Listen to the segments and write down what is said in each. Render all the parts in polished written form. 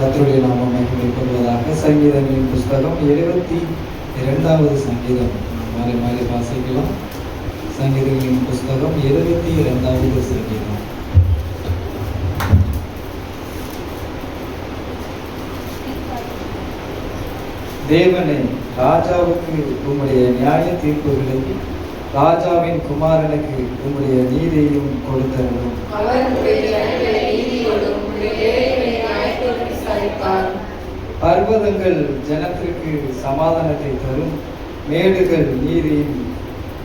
கர்த்தருடைய நாமம் மகிமைப்படுவதாக. சங்கீதங்களின் புஸ்தகம் 72வது சங்கீதம். மாறி மாறி வாசிக்கலாம். சங்கீதங்களின் புஸ்தகம் 72வது சங்கீதம். தேவனே, ராஜாவுக்கு உம்முடைய நியாய தீர்ப்புகளையும் ராஜாவின் குமாரனுக்கு உம்முடைய நீதியையும் கொடுத்தருளும். பர்வதங்கள் ஜனத்திற்கு சமாதானத்தை தரும், மேடுகள் நீரின்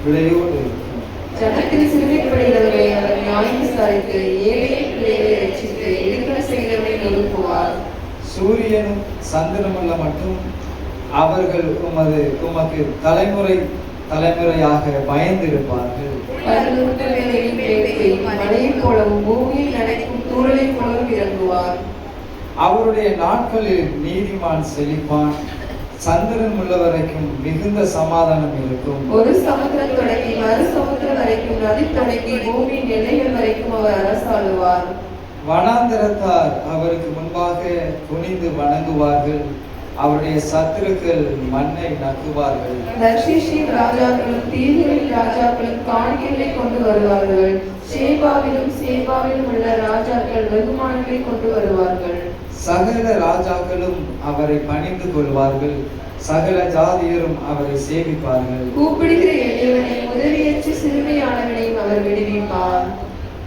விளையோடு இருக்கும். ஜனத்தில் சிறுமைப்படுகிறவரை அவர் நியாயம் விசாரித்து ஏழை பிள்ளைகளை ரட்சித்து இருக்கிற செய்கிறவரை எழுப்புவார். சூரியனும் சந்திரமுள்ள மட்டும் அவர்கள் உமக்கு தலைமுறை தலைமுறையாக பயந்திருப்பார்கள். மழையைப் போலவும் பூமியில் நடக்கும் தூறலைப் போலவும் இறங்குவார். அவருடைய நாட்களில் நீதிமான் செழிப்பான், சந்திரன் உள்ள வரைக்கும் மிகுந்த சமாதானம் இருக்கும். ஒரு சமுத்திரம் தொடங்கி மறு சமுத்திரம் வரைக்கும், நதி தொடங்கி பூமியின் எல்லைகள் வரைக்கும் அவர் அரசாளுவார். வனாந்தரத்தார் அவருக்கு முன்பாக குனிந்து வணங்குவார்கள், அவருடைய சத்துருக்கள் மண்ணை நக்குவார்கள். தர்ஷீஷின் ராஜாக்களும் தீர்களின் ராஜாக்களும் காணிக்கைகளை கொண்டு வருவார்கள். சேபாவிலும் உள்ள ராஜாக்கள் வெகுமானங்களை கொண்டு வருவார்கள். சகல ராஜாக்களும் அவரை பணிந்து கொள்வார்கள், சகல ஜாதியரும் அவரை சேவிப்பார்கள். கூப்பிடுகிற எளியவனை உதவியற்ற சிறுமையானவனையும் அவர் விடுவிப்பார்.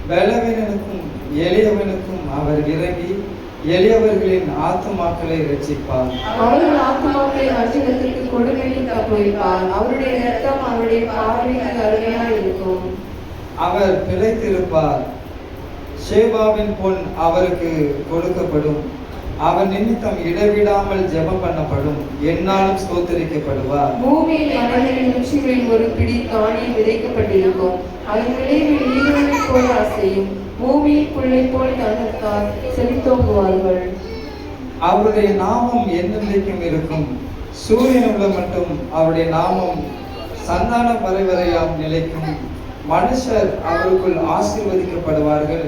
பலவீனனுக்கும் எளியவனுக்கும் அவர் இறங்கி எளியவர்களின் ஆத்துமாக்களை ரட்சிப்பார். அவர்கள் ஆத்துமாக்களை வஞ்சகத்திற்கு கொடுமைக்கு தப்புவிப்பார். அவருடைய இரத்தம் அவருடைய பார்வைக்கு அருமையாக இருக்கும். அவர் பிழைத்திருப்பார். சேபாவின் பொன் அவருக்கு கொடுக்கப்படும், அவர் நிமித்தம் இடைவிடாமல் ஜெபம் பண்ணப்படும், எந்நாளும் ஸ்தோத்திரிக்கப்படுவார். பூமியின் மலைகளின் உச்சிகளில் ஒரு பிடி தானியம் விதைக்கப்பட்டிருக்கும், அதன் விளைவு ஈரலை போல அசையும். பூமியின் புல்லை போல் தனத்தால் செழித்தோங்குவார்கள். அவருடைய நாமம் என்னென்றைக்கும் இருக்கும், சூரியன் உள்ள மட்டும் அவருடைய நாமம் சந்தான பரவரையாம் நிலைக்கும். மனுஷர் அவருக்குள் ஆசீர்வதிக்கப்படுவார்கள்,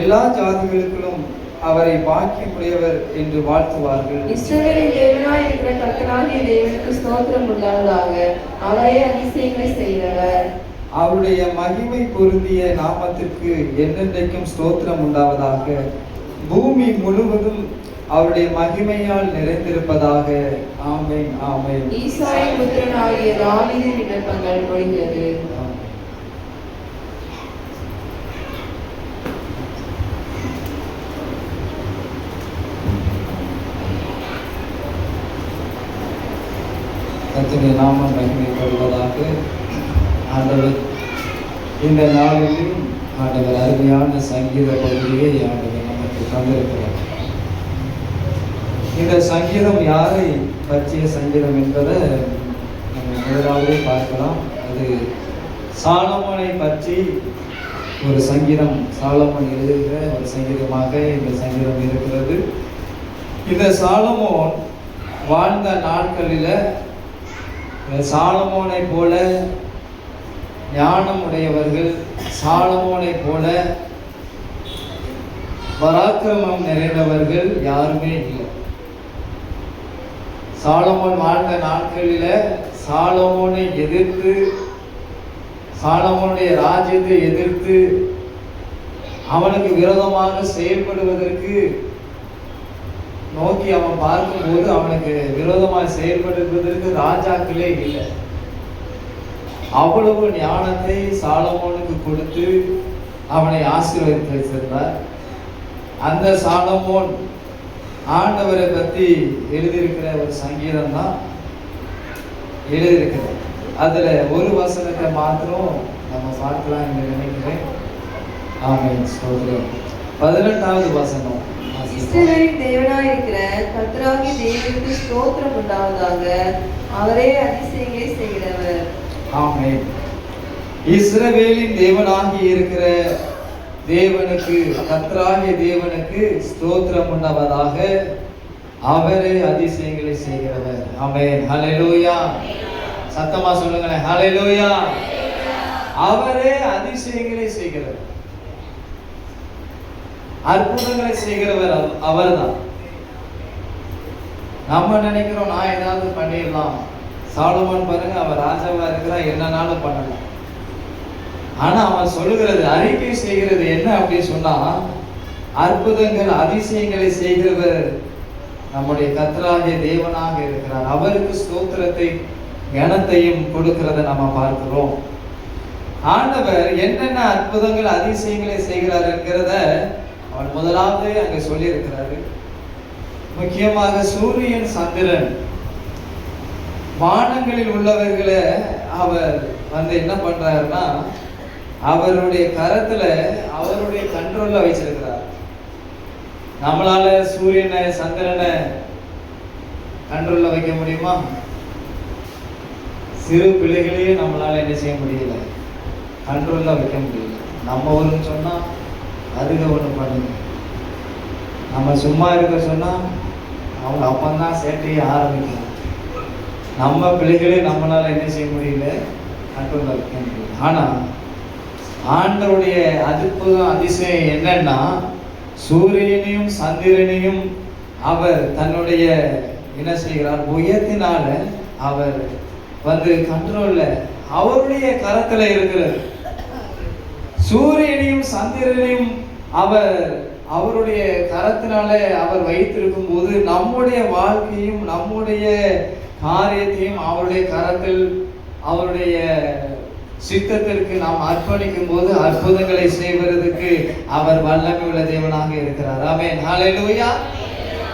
எல்லா ஜாதிகளுக்கும் அவரை பாக்கியமுடையவர் என்று வாழ்த்துவார்கள். இஸ்ரவேலின் தேவனாய் இருக்கிற கர்த்தராகிய தேவனுக்கு ஸ்தோத்திரம் உண்டாவதாக. அவரே அதிசயங்களை செய்கிறவர். அவருடைய மகிமை பொருந்திய நாமத்திற்கு என்னென்றைக்கும் ஸ்தோத்திரம் உண்டாவதாக. பூமி முழுவதும் அவருடைய மகிமையால் நிறைந்திருப்பதாக. ஆமென், ஆமென். ஈசாயின் புத்திரனாகிய தாவீதின் விண்ணப்பங்கள் முடிந்தது. கர்த்தருடைய நாமம் மகிமைப்படுவதாக. ஆண்டவர் இந்த நாளிலும் ஆண்டவர் அருமையான சங்கீத பகுதியை ஆண்டவர் நமக்கு தந்திருக்கிறார். இந்த சங்கீதம் யாரை பற்றிய சங்கீதம் என்பதை நம்ம முதலாவதே பார்க்கலாம். அது சாலமோனை பற்றி ஒரு சங்கீதம், சாலமோன் எழுதுகிற ஒரு சங்கீதமாக இந்த சங்கீதம் இருக்கிறது. இந்த சாலமோன் வாழ்ந்த நாட்களில் சாலமோனை போல ஞானம் உடையவர்கள், சாலமோனை போல பராக்கிரமம் நிறைந்தவர்கள் யாருமே இல்லை. சாலமோன் வாழ்ந்த நாட்களில் சாலமோனை எதிர்த்து, சாலமோனுடைய ராஜ்யத்தை எதிர்த்து அவனுக்கு விரோதமாக செயல்படுவதற்கு நோக்கி அவன் பார்க்கும்போது அவனுக்கு விரோதமாக செயல்படுவதற்கு ராஜாக்களே இல்லை. அவ்வளவு ஞானத்தை சாலமோனுக்கு கொடுத்து அவனை ஆசீர்வதித்து வைத்திருந்தார். அந்த சாலமோன் ஆண்டவரை பற்றி எழுதியிருக்கிற ஒரு சங்கீதம் தான் எழுதியிருக்கிறார். அதுல ஒரு வசனத்தை மாத்திரம் நம்ம பார்க்கலாம் என்று நினைக்கிறேன். ஆமென், ஸ்தோத்திரம். 18வது வசனம். இஸ்ரவேலின் தேவனாய் இருக்கிற கர்த்தராகிய தேவனுக்கு ஸ்தோத்திரம் உண்டாவதாக. அவரே அதிசயங்களை செய்கிறவர். ஆமென். இஸ்ரவேலின் தேவனாகி இருக்கிற தேவனுக்கு, கர்த்தராகிய தேவனுக்கு ஸ்தோத்திரம் உண்டாவதாக. அவரே அதிசயங்களை செய்கிறவர். ஆமென், ஹல்லேலூயா. சத்தமா சொல்லுங்களேன், ஹல்லேலூயா. அவரே அதிசயங்களை செய்கிறவர், அற்புதங்களை செய்கிறவர் அவர்தான். நம்ம நினைக்கிறோம் நான் ஏதாவது பண்ணிடலாம். சாலமோன் பாருங்க, அவன் ராஜாவா இருக்கிறான், என்னன்னாலும் பண்ணலாம். ஆனா அவன் சொல்லுகிறது, அறிக்கை செய்கிறது என்ன அப்படின்னு சொன்னா, அற்புதங்கள் அதிசயங்களை செய்கிறவர் நம்முடைய கர்த்தராகிய தேவனாக இருக்கிறார். அவருக்கு ஸ்தோத்திரத்தை கனத்தையும் கொடுக்கிறத நம்ம பார்க்கிறோம். ஆண்டவர் என்னென்ன அற்புதங்கள் அதிசயங்களை செய்கிறார் என்கிறத அவர் முதலாவது அங்க சொல்லி இருக்கிறாரு. முக்கியமாக சூரியன் சந்திரன் வானங்களில் உள்ளவர்களை அவர் என்ன பண்றாருன்னா, அவருடைய கரத்துல அவருடைய கண்ட்ரோல்ல வச்சிருக்கிறார். நம்மளால சூரியனை சந்திரனை கண்ட்ரோல்ல வைக்க முடியுமா? சிறு பிள்ளைகளையே நம்மளால என்ன செய்ய முடியல, கண்ட்ரோல்ல வைக்க முடியல. நம்ம ஒன்று சொன்னா அதுக ஒன்று பண்ணுங்க, நம்ம சும்மா இருக்க சொன்னா அவங்க அப்பந்தான் சேட்டையை ஆரம்பிக்கலாம். நம்ம பிள்ளைகளே நம்மளால என்ன செய்ய முடியல, கண்ட்ரோல்ல வைக்க முடியல. ஆனா ஆண்டவருடைய அற்புதம் அதிசயம் என்னன்னா, சூரியனையும் சந்திரனையும் அவர் தன்னுடைய என்ன செய்கிறார், புயத்தினால அவர் கண்ட்ரோல்ல அவருடைய கரத்துல இருக்கிறது. சூரியனையும் சந்திரனையும் அவர் அவருடைய கரத்தினால அவர் வைத்திருக்கும் போது நம்முடைய வாழ்க்கையும் நம்முடைய காரியத்தையும் அவருடைய கரத்தில் அவருடைய சித்தத்திற்கு நாம் அர்ப்பணிக்கும் போது அற்புதங்களை செய்வதற்கு அவர் வல்லமை உள்ள தேவனாக இருக்கிறார். ஆமென். ஹல்லேலூயா,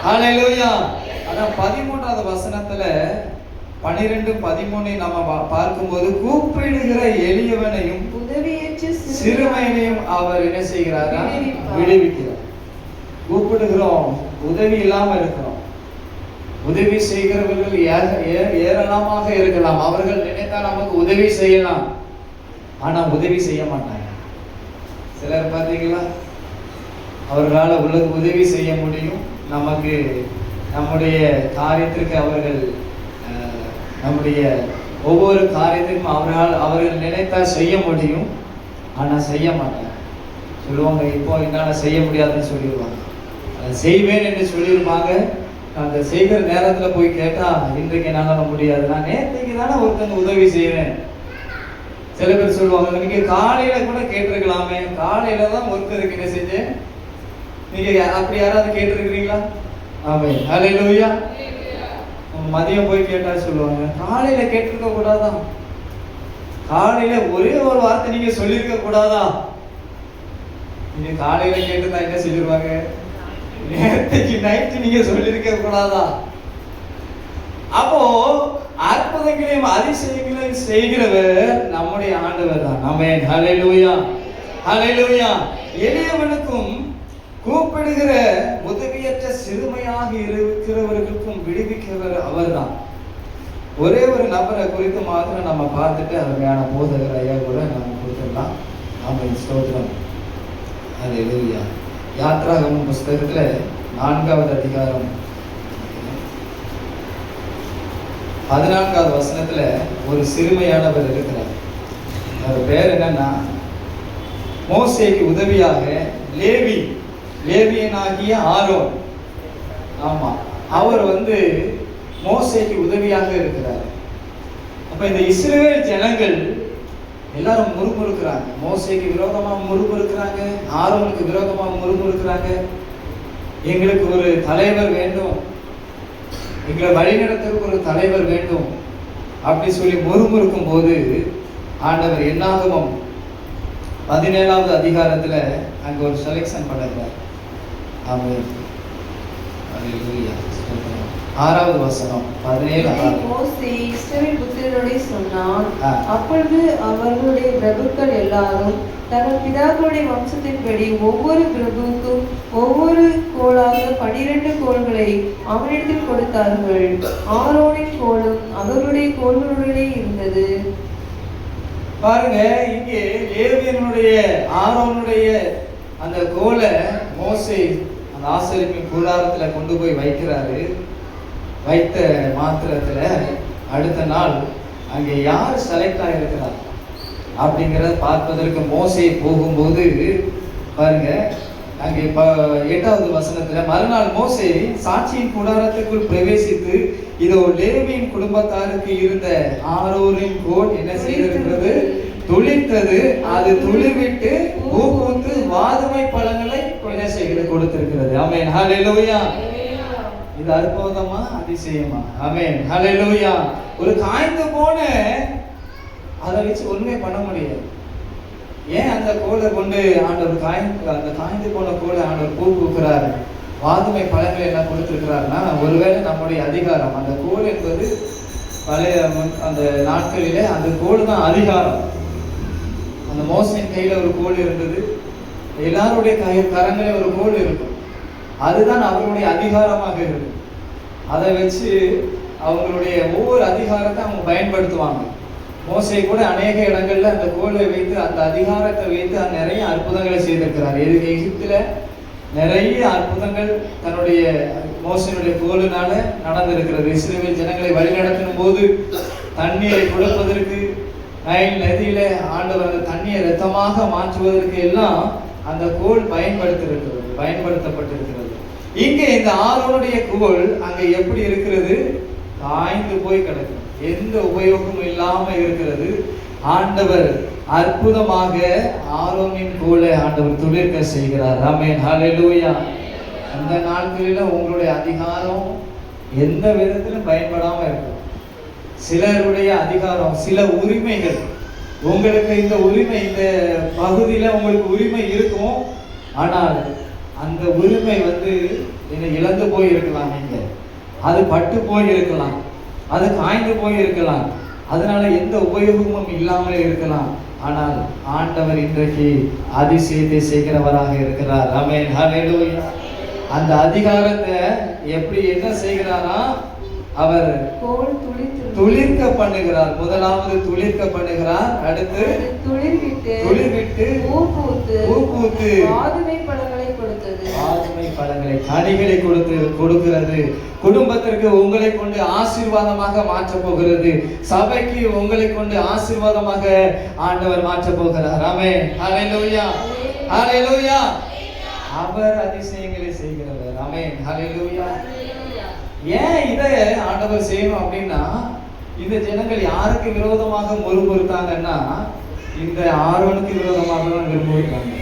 ஹல்லேலூயா. அதான் 13வது வசனத்துல 12:13 நம்ம பார்க்கும்போது, கூப்பிடுகிற எளியவனையும் சிறுமையனையும் அவர் என்ன செய்கிறார், விடுவிக்கிறார். கூப்பிடுகிறோம், உதவி இல்லாம இருக்கிறோம். உதவி செய்கிறவர்கள் ஏராளமாக இருக்கலாம். அவர்கள் நினைத்தால் நமக்கு உதவி செய்யலாம், ஆனா உதவி செய்ய மாட்டாங்க. சிலர் பார்த்தீங்களா, அவர்களால் உதவி செய்ய முடியும், நமக்கு நம்முடைய காரியத்திற்கு அவர்கள் நம்முடைய ஒவ்வொரு காரியத்திற்கும் அவர்கள் நினைத்தால் செய்ய முடியும், ஆனா செய்ய மாட்டாங்க. சொல்லுவாங்க, இப்போ என்னால் செய்ய முடியாதுன்னு சொல்லிடுவாங்க. அதை செய்வேன் என்று சொல்லியிருப்பாங்க. அந்த செய்கிற நேரத்துல போய் கேட்டா, இன்றைக்கு என்னால முடியாது, நான் நேற்றைக்கு தானே ஒருத்தங்க உதவி செய்யறேன். சில பேர் சொல்லுவாங்க, நீங்க காலையில கூட கேட்டிருக்கலாமே, காலையில தான் ஒருத்தருக்கு என்ன செஞ்சேன். நீங்க அப்படி யாராவது கேட்டிருக்கிறீங்களா? ஆமென். ஹல்லேலூயா. மதியம் போய் கேட்டா சொல்லுவாங்க, காலையில கேட்டிருக்க கூடாதா? காலையில ஒரே ஒரு வார்த்தை நீங்க சொல்லியிருக்க கூடாதா? நீங்க காலையில கேட்டுதான் என்ன சொல்லிடுவாங்க, நேற்றைக்கு நைட்டு நீங்க சொல்லியிருக்க கூடாதா? அப்போ அற்புதங்களையும் அதிசயங்களையும் செய்கிறவர் நம்முடைய ஆண்டவர் தான். ஆமென். ஹல்லேலூயா, ஹல்லேலூயா. எளியவனுக்கும் கூப்பிடுகிற உதவியற்ற சிறுமையாக இருக்கிறவர்களுக்கும் விடுவிக்கிறவர் அவர்தான். ஒரே ஒரு நபரை குறித்து மாத்திரம் நம்ம பார்த்துட்டு அருமையான போதகர் ஐயா கூட நம்ம கொடுத்துடலாம். ஆமென். ஸ்தோத்திரம். ஹல்லேலூயா. யாத்ராகமம் புஸ்தகத்துல 4வது அதிகாரம் 14வது வசனத்துல ஒரு சிறுமையானவர் இருக்கிறார். அவர் பேர் என்னன்னா, மோசேக்கு உதவியாக லேவியனாகிய ஆரோன். ஆமா, அவர் மோசேக்கு உதவியாக இருக்கிறார். அப்ப இந்த இஸ்ரவேல் ஜனங்கள் எல்லாரும் முறுமுறுக்கிறாங்க. மோசேக்கு விரோதமா முறுமுறுக்கிறாங்க, ஆரோனுக்கு விரோதமா முறுமுறுக்கிறாங்க. எங்களுக்கு ஒரு தலைவர் வேண்டும், எங்களை வழிநடத்துறதுக்கு ஒரு தலைவர் வேண்டும் அப்படி சொல்லி முறுமுறுக்கும் போது, ஆண்டவர் என்னாகமம் 17வது அதிகாரத்துல அங்க ஒரு செலக்ஷன் பண்ணுறார். ஆமென். ஹல்லேலூயா. 6வது வசனம் 17. மோசே இஸ்ரவேல் புத்திரரோடு சொன்னான், அப்பொழுது அவர்களுடைய பிரபுக்கள் எல்லாரும் தங்கள் பிதாக்களுடைய வம்சத்தின்படி ஒவ்வொரு பிரபுவுக்கும் ஒவ்வொரு கோலாக 12 கோல்களை அவனிடத்தில் கொடுத்தார்கள். ஆரோனின் கோலும் அவர்களுடைய கோல்களுடனே இருந்தது. பாருங்க, இங்கே லேவியனுடைய ஆரோனுடைய அந்த கோலை மோசே அந்த ஆசரிப்பின் கூடாரத்துல கொண்டு போய் வைக்கிறாரு. வைத்த மாத்திரத்துல அடுத்த நாள் அங்கே யார் செலக்ட் ஆகிருக்கிறார் அப்படிங்கிறத பார்ப்பதற்கு மோசே போகும்போது பாருங்க, அங்கே 8வது வசனத்துல, மறுநாள் மோசே சாட்சியின் கூடாரத்துக்குள் பிரவேசித்து, இதோ லேவியின் குடும்பத்தாருக்கு இருந்த ஆரோரின் கோல் என்ன செய்திருக்கிறது? துளிர்த்தது. அது துளிர்விட்டு பூ பூத்து வாதுமை பழங்களை என்ன செய்கிறது? கொடுத்திருக்கிறது. ஆமென், ஹல்லேலூயா. இது அற்புதமா அதிசயமா? ஆமென், ஹல்லேலூயா. ஒரு காய்ந்து போன அதை வச்சு ஒண்ணுமே பண்ண முடியாது. ஏன் அந்த கோலை கொண்டு ஆண்டவர் அந்த காய்ந்து போன கோலை ஆண்டவர் பூ பூக்கிறார், வாதுமை பழங்களை என்ன கொடுத்திருக்கிறார்னா, ஒருவேளை நம்முடைய அதிகாரம், அந்த கோல் என்பது பழைய அந்த நாட்களிலே அந்த கோல் தான் அதிகாரம். அந்த மோசையின் கையில ஒரு கோல் இருந்தது, எல்லாருடைய கரங்களே ஒரு கோல் இருக்கும். அதுதான் அவர்களுடைய அதிகாரமாக இருக்கும். அதை வச்சு அவங்களுடைய ஒவ்வொரு அதிகாரத்தை அவங்க பயன்படுத்துவாங்க. மோசே கூட அநேக இடங்கள்ல அந்த கோலை வைத்து, அந்த அதிகாரத்தை வைத்து நிறைய அற்புதங்களை செய்திருக்கிறார். எகிப்துல நிறைய அற்புதங்கள் தன்னுடைய மோசையினுடைய கோலினால நடந்திருக்கிறது. இஸ்ரவேல் ஜனங்களை வழிநடத்தும் போது தண்ணீரை கொடுப்பதற்கு நைல் நதியில ஆண்டவர் அந்த தண்ணீரை இரத்தமாக மாற்றுவதற்கு எல்லாம் அந்த கோல் பயன்படுத்தப்பட்டிருக்கிறது. இங்கே இந்த ஆரோனுடைய கோல் அங்க எப்படி இருக்கிறது? காய்ந்து போய் கிடக்கு, எந்த உபயோகமும் இல்லாம இருக்கிறது. ஆண்டவர் அற்புதமாக ஆரோனின் கோலை ஆண்டவர் துளிர்க்க செய்கிறார். ஆமென், ஹல்லேலூயா. அந்த நாட்களில உங்களுடைய அதிகாரம் எந்த விதத்திலும் பயன்படாம இருக்கும். சிலருடைய அதிகாரம், சில உரிமைகள், உங்களுக்கு இந்த உரிமை, இந்த பகுதியில உங்களுக்கு உரிமை இருக்கும். ஆனால் அந்த உரிமை இழந்து போய் இருக்கலாம், நீங்க அது பட்டு போய் இருக்கலாம், அது காய்ந்து போய் இருக்கலாம், அதனால எந்த உபயோகமும் இல்லாமல் இருக்கலாம். ஆனால் ஆண்டவர் இன்றைக்கு அதிசயத்தை செய்கிறவராக இருக்கிறார். ஆமென், ஹல்லேலூயா. அந்த அதிகாரத்தை எப்படி என்ன செய்கிறாரா? அவர் துளிர்க்க பண்ணுகிறார். முதலாவது துளிர்க்க பண்ணுகிறார், அடுத்து துளிர்விட்டு பூ பூத்து வாதுமை பழங்களை கனிகளை கொடுக்கிறது. குடும்பத்திற்கு உங்களை கொண்டு ஆசீர்வாதமாக மாற்ற போகிறது. சபைக்கு உங்களை கொண்டு ஆசீர்வாதமாக ஆண்டவர் மாற்ற போகிறார். ஆமென், ஹல்லேலூயா, ஹல்லேலூயா. அவர் அதிசயங்களை செய்கிறவர். ஆமென், ஹல்லேலூயா. ஏன் இதை ஆண்டவர் செய்யணும் அப்படின்னா, இந்த ஜனங்கள் யாருக்கு விரோதமாக முறுமுறுத்தாங்கன்னா, இந்த ஆரோனுக்கு விரோதமாக தான் முறுமுறுத்தாங்க,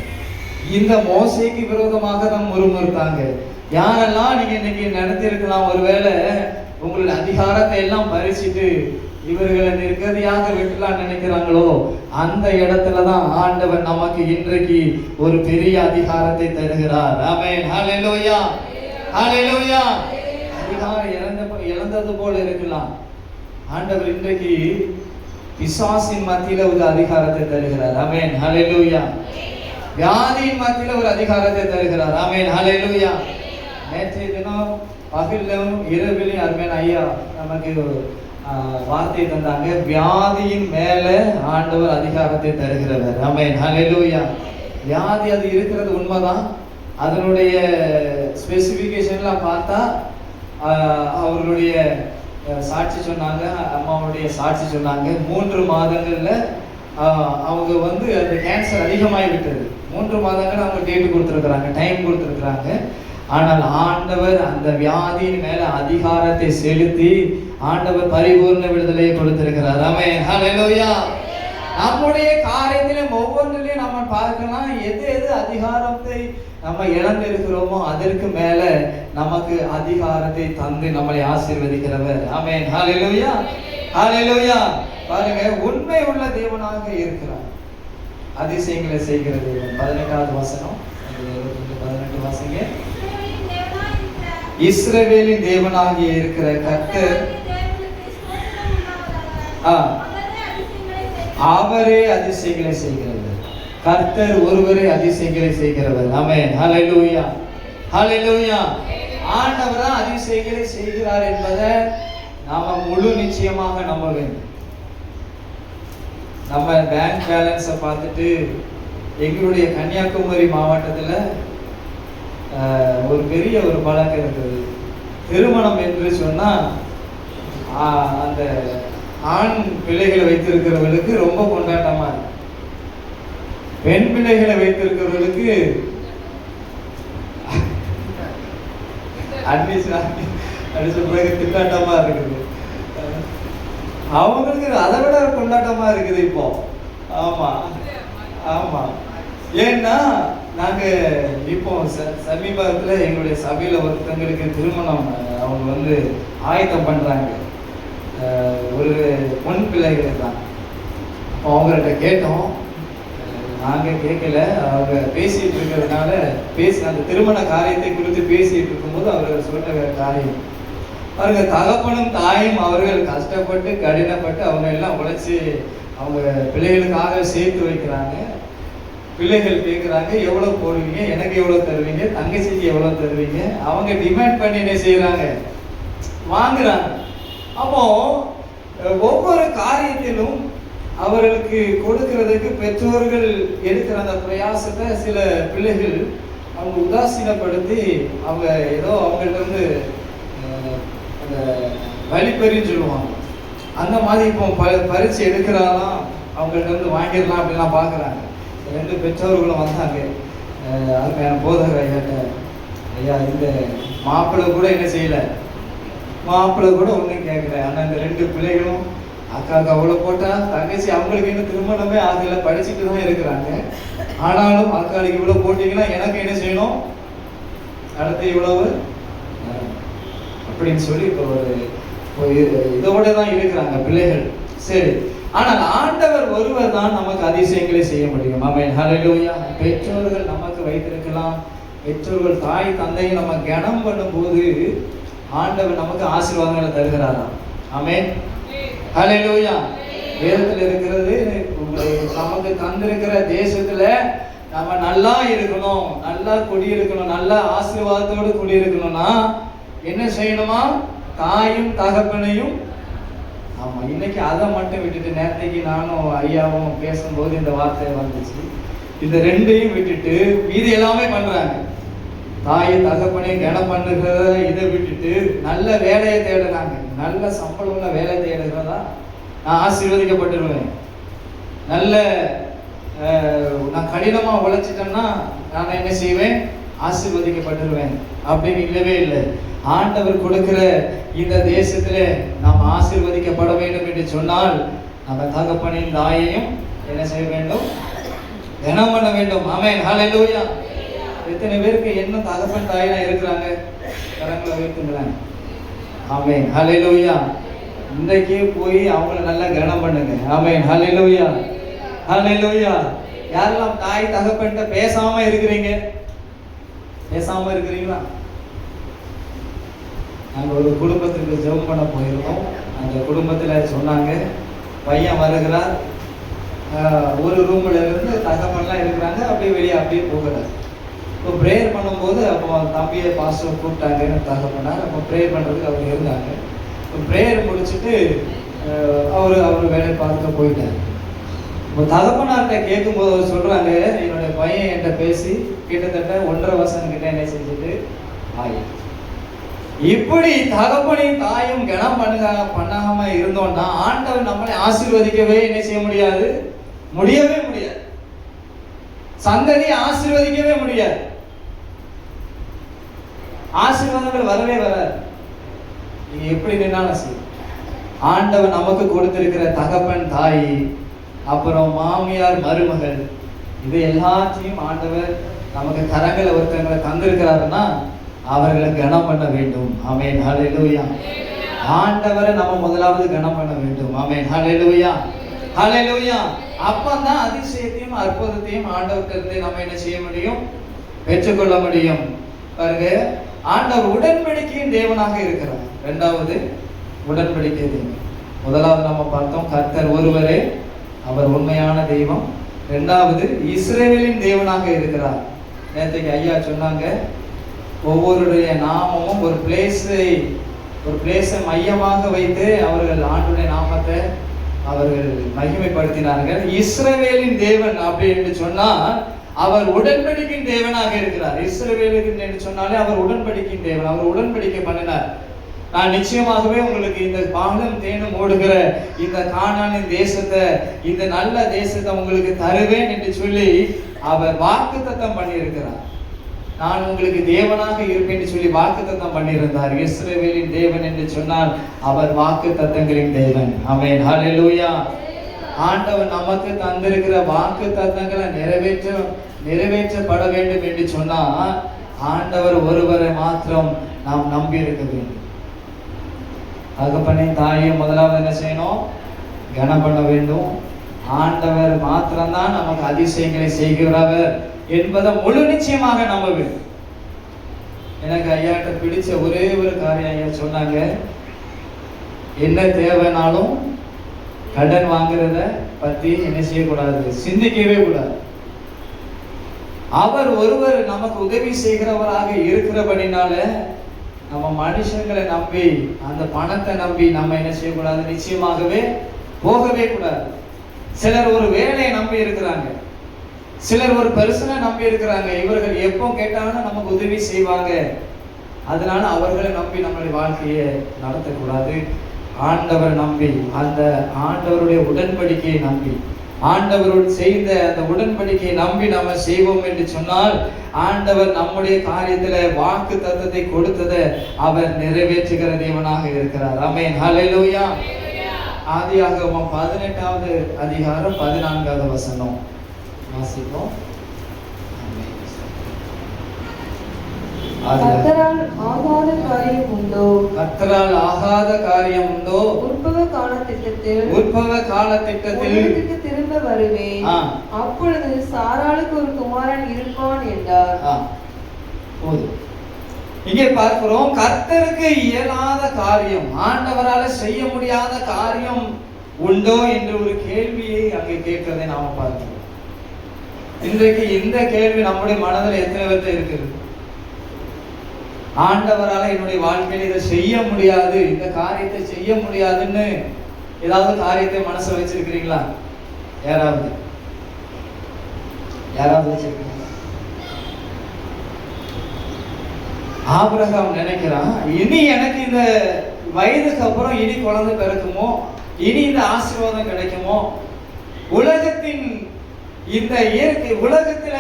இந்த மோசைக்கு விரோதமாக தான் முறுமுறுத்தாங்க. யாரெல்லாம் நீங்க இன்னைக்கு நடத்திருக்கலாம், ஒருவேளை உங்களுடைய அதிகாரத்தை எல்லாம் பறிச்சுட்டு இவர்களை நிர்கதியாக விட்டுலாம் நினைக்கிறாங்களோ, அந்த இடத்துலதான் ஆண்டவர் நமக்கு இன்றைக்கு ஒரு பெரிய அதிகாரத்தை தருகிறார். ஆமென், ஹல்லேலூயா, ஹல்லேலூயா. அதிகாரம் இழந்தது போல இருக்கலாம், ஆண்டவர் இன்றைக்கு பிசாசின் மத்தியில ஒரு அதிகாரத்தை தருகிறார். ஆமென், ஹல்லேலூயா. வியாதியின் மத்தியில ஒரு அதிகாரத்தை தருகிறார். ஆமென், ஹல்லேலூயா. நேற்றைய தினம் பகலும் இரவிலும் அருமையான ஐயா நமக்கு வார்த்தை தந்தாங்க, வியாதியின் மேல ஆண்டவர் அதிகாரத்தை தருகிறவர். ஆமென், ஹல்லேலூயா. வியாதி அது இருக்கிறது உண்மைதான். அதனுடைய ஸ்பெசிபிகேஷன்லாம் பார்த்தா அவர்களுடைய சாட்சி சொன்னாங்க, அம்மாவுடைய சாட்சி சொன்னாங்க, 3 மாதங்கள்ல அவங்க அந்த கேன்சர் அதிகமாகி விட்டது. 3 மாதங்கள் அவங்க டேட் கொடுத்துருக்குறாங்க, டைம் கொடுத்துருக்குறாங்க. ஆனால் ஆண்டவர் அந்த வியாதியின் மேல அதிகாரத்தை செலுத்தி ஆண்டவர் பரிபூர்ண விடுதலையை கொடுத்திருக்கிறார். ஆமென், ஹல்லேலூயா. நம்முடைய காரியத்திலும் ஒவ்வொன்றிலையும் நம்ம பார்க்கலாம், எது அதிகாரத்தை நம்ம இழந்திருக்கிறோமோ அதற்கு மேல நமக்கு அதிகாரத்தை தந்து நம்மளை ஆசீர்வதிக்கிறவர். ஆமென், ஹல்லேலூயா, ஹல்லேலூயா. பாருங்க, உண்மை உள்ள தேவனாக இருக்கிறார், அதிசயங்களை செய்கிற தேவன். 18வது வசனம், 18 வாசிங்க. இஸ்ரவேலின் தேவனாக இருக்கிற கர்த்தர் அவரே அதிசயங்களை செய்கிறவர். கர்த்தர் ஒருவரே அதிசயங்களை செய்கிறவர். ஆமென், ஹல்லேலூயா, ஹல்லேலூயா. ஆண்டவரா அதிசயங்களை செய்கிறார் என்பதை நாம முழு நிச்சயமாக நம்ப வேண்டும். நம்ம பேங்க் பேலன்ஸை பார்த்துட்டு, எங்களுடைய கன்னியாகுமரி மாவட்டத்தில் ஒரு பெரிய ஒரு பழக்கம் இருக்குது. திருமணம் என்று சொன்னா அந்த ஆண் பிள்ளைகளை வைத்திருக்கிறவர்களுக்கு ரொம்ப கொண்டாட்டமா இருக்கு, பெண் பிள்ளைகளை வைத்திருக்கிறவர்களுக்கு அடிச்ச பிறகு திண்டாட்டமா இருக்குது. அவங்களுக்கு அதை விட கொண்டாட்டமா இருக்குது இப்போ. ஆமா ஆமா. ஏன்னா நாங்க இப்போ சமீபத்தில் எங்களுடைய சபையில ஒருத்தங்களுக்கு திருமணம் அவங்க ஆயத்தம் பண்றாங்க. ஒரு பொன் பிள்ளைகள் தான். அப்போ அவங்கள்ட்ட கேட்டோம். நாங்கள் கேட்கல, அவங்க பேசிட்டு இருக்கிறதுனால அந்த திருமண காரியத்தை குறித்து பேசிட்டு இருக்கும்போது அவர்கள் சொல்ற காரியம் பாருங்க, தகப்பனும் தாயும் அவர்கள் கஷ்டப்பட்டு கடினப்பட்டு அவங்க எல்லாம் உழைச்சி அவங்க பிள்ளைகளுக்காக சேர்த்து வைக்கிறாங்க. பிள்ளைகள் கேட்குறாங்க, எவ்வளோ போடுவீங்க, எனக்கு எவ்வளோ தருவீங்க, தங்கச்சிக்கு எவ்வளோ தருவீங்க. அவங்க டிமாண்ட் பண்ணி என்ன செய்யறாங்க, வாங்குறாங்க. அப்போ ஒவ்வொரு காரியத்திலும் அவர்களுக்கு கொடுக்கிறதுக்கு பெற்றோர்கள் எடுக்கிற அந்த பிரயாசத்தை சில பிள்ளைகள் அவங்க உதாசீனப்படுத்தி அவங்க ஏதோ அவங்கள்ட்ட அந்த வழிப்பறின்னு சொல்லுவாங்க. அந்த மாதிரி இப்போ பரிச்சு எடுக்கிறாலாம் அவங்கள்ட்ட வாங்கிடலாம் அப்படின்லாம் பார்க்குறாங்க. 2 பெற்றோர்களும் வந்தாங்க. அருமையான போதகர் ஐயாட்ட, ஐயா இந்த மாப்பிள்ளை கூட என்ன செய்யலை, மாப்பிள்ளை கூட ஒன்றும் கேட்கல. ஆனால் இந்த 2 பிள்ளைகளும் அக்காவுக்கு அவ்வளோ போட்டா, தங்கச்சி அவங்களுக்கு இன்னும் திருமணமே ஆகல, படிச்சுட்டு தான் இருக்கிறாங்க. ஆனாலும் அக்காளுக்கு இவ்வளோ போட்டீங்கன்னா எனக்கு என்ன செய்யணும், அடுத்து இவ்வளவு அப்படின்னு சொல்லி இப்போ ஒரு இதோட தான் இருக்கிறாங்க பிள்ளைகள். சரி, ஆனால் ஆண்டவர் ஒருவர் தான் நமக்கு அதிசயங்களை செய்ய முடியும். ஆமென், ஹல்லேலூயா. பெற்றோர்கள் நமக்கு வைத்திருக்கலாம், பெற்றோர்கள் தாய் தந்தையை நம்ம கனம் பண்ணும்போது ஆண்டவர் நமக்கு ஆசீர்வாதங்களை தருகிறாராம். ஆமென், ஹல்லேலூயா. வேதத்தில் இருக்கிறது, நமக்கு தந்திருக்கிற தேசத்துல நம்ம நல்லா இருக்கணும், நல்லா குடியிருக்கணும், நல்லா ஆசீர்வாதத்தோடு குடியிருக்கணும்னா என்ன செய்யணுமா, தாயும் தகப்பனையும். ஆமா, இன்னைக்கு அதை மட்டும் விட்டுட்டு, நேரத்தைக்கு நானும் ஐயாவும் பேசும்போது இந்த வார்த்தை வந்துச்சு, இந்த 2ஐயும் விட்டுட்டு மீதி எல்லாமே பண்றாங்க. தாயை தகப்பனையும் கனம் பண்ணுகிறத இதை விட்டுட்டு நல்ல வேலையை தேடுறாங்க. நல்ல சம்பளம் உள்ள வேலை தேடுகிறதா நான் ஆசீர்வதிக்கப்பட்டுருவேன். நல்ல நான் கடினமா உழைச்சிட்டேன்னா நான் என்ன செய்வேன், ஆசீர்வதிக்கப்பட்டுருவேன் அப்படின்னு இல்லவே இல்லை. ஆண்டவர் கொடுக்கிற இந்த தேசத்துல நாம் ஆசீர்வதிக்கப்பட வேண்டும் என்று சொன்னால் நம்ம தகப்பனின் தாயையும் என்ன செய்ய வேண்டும், கனம் பண்ண வேண்டும். ஆமென், ஹல்லேலூயா. எத்தனை பேருக்கு இன்னும் தகப்பன் தாயெல்லாம் இருக்கிறாங்க, கரங்களை உயர்த்துங்களேன். ஆமென், ஹல்லேலூயா. இன்றைக்கே போய் அவங்கள நல்லா கனம் பண்ணுங்க. ஆமென், ஹல்லேலூயா, ஹல்லேலூயா. யாரெல்லாம் தாய் தகப்பன்கிட்ட பேசாம இருக்கிறீங்க, பேசாம இருக்கிறீங்களா? நாங்கள் ஒரு குடும்பத்துக்கு ஜெபம் பண்ண போயிருந்தோம். அந்த குடும்பத்தில் சொன்னாங்க, பையன் வருகிறார், ஒரு ரூம்ல இருந்து தகப்பன்லாம் இருக்கிறாங்க, அப்படியே வெளியே அப்படியே போகிறார். இப்போ ப்ரேயர் பண்ணும்போது அப்போ தம்பியை பாஸ்டர் கூப்பிட்டாங்க, தகப்பனார். அப்போ ப்ரேயர் பண்ணுறதுக்கு அவர் இருந்தாங்க. இப்போ ப்ரேயர் முடிச்சுட்டு அவர் வேலையை பார்க்க போயிட்டார். இப்போ தகப்பனார்கிட்ட கேட்கும்போது அவர் சொல்கிறாங்க, என்னுடைய பையன் என்கிட்ட பேசி கிட்டத்தட்ட 1.5 வருஷம் கிட்ட என்ன செஞ்சுட்டு ஆகி. இப்படி தகப்பனையும் தாயும் கனம் பண்ணாம இருந்தோம்னா ஆண்டவர் நம்மளை ஆசீர்வதிக்கவே என்ன செய்ய முடியாது, முடியவே முடியாது. சந்ததியை ஆசீர்வதிக்கவே முடியாது. ஆசீர்வாதங்கள் வரவே வராது. நீங்க எப்படி நின்னாலும் சரி, ஆண்டவர் நமக்கு கொடுத்திருக்கிற தகப்பன் தாய், அப்புறம் மாமியார் மருமகள், இது எல்லாத்தையும் ஆண்டவர் நமக்கு கரங்களை ஒருத்தங்களை தந்திருக்கிறாருன்னா அவர்களை கனம் பண்ண வேண்டும். ஆமென், ஹல்லேலூயா. ஆண்டவரை நம்ம முதலாவது கனம் பண்ண வேண்டும். ஆமென், ஹல்லேலூயா, ஹல்லேலூயா. அப்பதான் அதிசயத்தையும் அற்புதத்தையும் ஆண்டவர்கிட்ட நம்ம என்ன செய்ய முடியும், பெற்றுக்கொள்ள முடியும். பாருங்க, ஆண்டவர் உடன்படிக்கையின் தேவனாக இருக்கிறார். 2வது உடன்படிக்கை தேவன். முதலாவது நம்ம பார்த்தோம், கர்த்தர் ஒருவரே, அவர் உண்மையான தெய்வம். 2வது இஸ்ரவேலின் தேவனாக இருக்கிறார். நேற்றைக்கு ஐயா சொன்னாங்க, ஒவ்வொருடைய நாமமும் ஒரு பிளேஸை மையமாக வைத்து அவர்கள் ஆண்டுடைய நாமத்தை அவர்கள் மகிமைப்படுத்தினார்கள். இஸ்ரவேலின் தேவன் அப்படின்னு சொன்னால் அவர் உடன்படிக்கையின் தேவனாக இருக்கிறார். இஸ்ரவேலுக்கு என்று சொன்னாலே அவர் உடன்படிக்கையின் தேவன். அவர் உடன்படிக்கை பண்ணினார், நான் நிச்சயமாகவே உங்களுக்கு இந்த பாலும் தேனும் ஓடுகிற இந்த கானானின் தேசத்தை, இந்த நல்ல தேசத்தை உங்களுக்கு தருவேன் என்று சொல்லி அவர் வாக்குத்தத்தம் பண்ணி இருக்கிறார். நான் உங்களுக்கு தேவனாக இருப்பேன் என்று சொல்லி வாக்குத்தத்தம் பண்ணியிருந்தார். இஸ்ரவேலின் தேவன் என்று சொன்னால் அவர் வாக்குத்தத்தங்களின் தேவன். ஆமென், ஹல்லேலூயா. ஆண்டவர் நமக்கு தந்திருக்கிற வாக்குத்தத்தங்களை நிறைவேற்றப்பட வேண்டும் என்று சொன்னால் ஆண்டவர் ஒருவரை மாத்திரம் நாம் நம்பி இருக்க வேண்டும். தகப்பனே தாயை முதலாவது என்ன செய்யணும்? கனம் பண்ண வேண்டும். ஆண்டவர் மாத்திரம்தான் நமக்கு அதிசயங்களை செய்கிறவர் என்பதை முழு நிச்சயமாக நம்ப வேண்டும். எனக்கு ஐயாட்ட பிடிச்ச ஒரே ஒரு காரியம் ஐயா சொன்னாங்க, என்ன தேவைனாலும் கடன் வாங்குறத பத்தி என்ன செய்யக்கூடாது, சிந்திக்கவே கூடாது. அவர் ஒருவர் நமக்கு உதவி செய்கிறவராக இருக்கிறபடினால நம்ம மனுஷங்களை நம்பி அந்த பணத்தை நம்பி நம்ம என்ன செய்யக்கூடாது, நிச்சயமாகவே போகவே கூடாது. சிலர் ஒரு வேலையை நம்பி இருக்கிறாங்க, சிலர் ஒரு பர்சனை நம்பி இருக்கிறாங்க. இவர்கள் எப்போ கேட்டாலும் நமக்கு உதவி செய்வாங்க, அதனால அவர்களை நம்பி நம்மளுடைய வாழ்க்கையை நடத்தக்கூடாது. ஆண்டவர் நம்பி, அந்த ஆண்டவருடைய உடன்படிக்கையை நம்பி, ஆண்டவரோடு செய்த அந்த உடன்படிக்கையை நம்பி நம்ம செய்வோம் என்று சொன்னால் ஆண்டவர் நம்முடைய காரியத்துல வாக்கு தத்தத்தை கொடுத்ததை அவர் நிறைவேற்றுகிற தேவனாக இருக்கிறார். ஆமென், ஹல்லேலூயா. ஆதியாகமம் 18வது அதிகாரம் 14வது வசனம் வாசிப்போம். கர்த்தரால் ஆகாத காரியம் உண்டோ? கர்த்தரால் ஆகாத காரியம் உண்டோ? உற்பவ காலத்திட்டத்தில் திரும்ப வருவேன், அப்பொழுது சாராளுக்கு ஒரு குமாரன் இருப்பான் என்றார். இங்கே பார்க்கிறோம், கர்த்தருக்கு இயலாத காரியம், ஆண்டவரால செய்ய முடியாத காரியம் உண்டோ என்று ஒரு கேள்வியை அங்கே கேட்கிறதை நாம பார்க்கிறோம். இன்றைக்கு இந்த கேள்வி நம்முடைய மனதில் எத்தனை பேர்த்த இருக்குது? ஆண்டவரால என்னுடைய வாழ்க்கையில இதை செய்ய முடியாது, இந்த காரியத்தை செய்ய முடியாதுன்னு ஏதாவது காரியத்தை மனசுல வச்சிருக்கிறீங்களா? யாராவது வச்சிருக்கீங்களா? ஆபிரகாம் நினைக்கிறான், இனி எனக்கு இந்த வயதுக்கு அப்புறம் இனி குழந்தை பிறக்குமோ, இனி இந்த ஆசீர்வாதம் கிடைக்குமோ, உலகத்தின் இந்த இயற்கை உலகத்துல